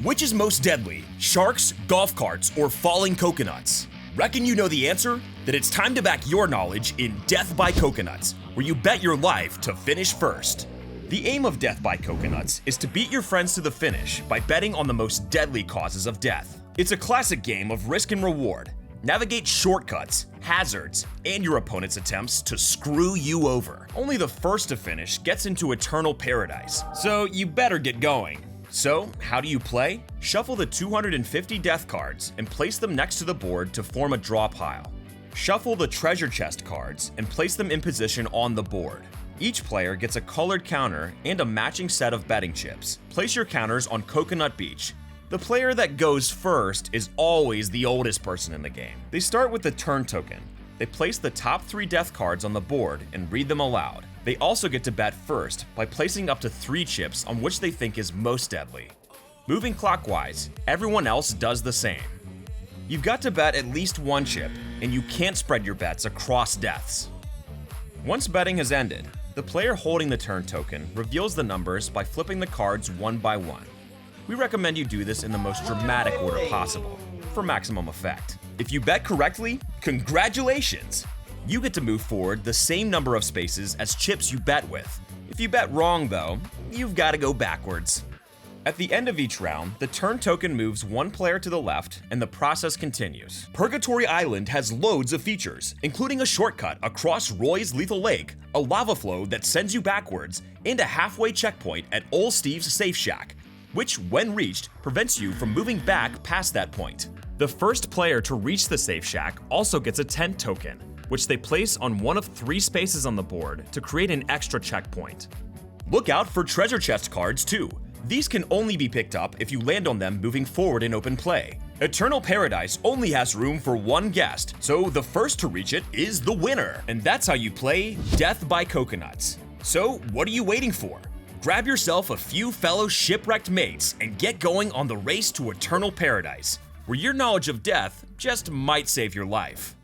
Which is most deadly, sharks, golf carts, or falling coconuts? Reckon you know the answer? Then it's time to back your knowledge in Death by Coconuts, where you bet your life to finish first. The aim of Death by Coconuts is to beat your friends to the finish by betting on the most deadly causes of death. It's a classic game of risk and reward. Navigate shortcuts, hazards, and your opponent's attempts to screw you over. Only the first to finish gets into eternal paradise, so you better get going. So, how do you play? Shuffle the 250 death cards and place them next to the board to form a draw pile. Shuffle the treasure chest cards and place them in position on the board. Each player gets a colored counter and a matching set of betting chips. Place your counters on Coconut Beach. The player that goes first is always the oldest person in the game. They start with the turn token. They place the top 3 death cards on the board and read them aloud. They also get to bet first by placing up to 3 chips on which they think is most deadly. Moving clockwise, everyone else does the same. You've got to bet at least 1 chip, and you can't spread your bets across deaths. Once betting has ended, the player holding the turn token reveals the numbers by flipping the cards one by one. We recommend you do this in the most dramatic order possible, for maximum effect. If you bet correctly, congratulations! You get to move forward the same number of spaces as chips you bet with. If you bet wrong though, you've got to go backwards. At the end of each round, the turn token moves 1 player to the left and the process continues. Purgatory Island has loads of features, including a shortcut across Roy's Lethal Lake, a lava flow that sends you backwards, and a halfway checkpoint at Old Steve's Safe Shack, which, when reached, prevents you from moving back past that point. The first player to reach the Safe Shack also gets a tent token, which they place on one of 3 spaces on the board to create an extra checkpoint. Look out for treasure chest cards too. These can only be picked up if you land on them moving forward in open play. Eternal Paradise only has room for 1 guest, so the first to reach it is the winner. And that's how you play Death by Coconuts. So what are you waiting for? Grab yourself a few fellow shipwrecked mates and get going on the race to Eternal Paradise, where your knowledge of death just might save your life.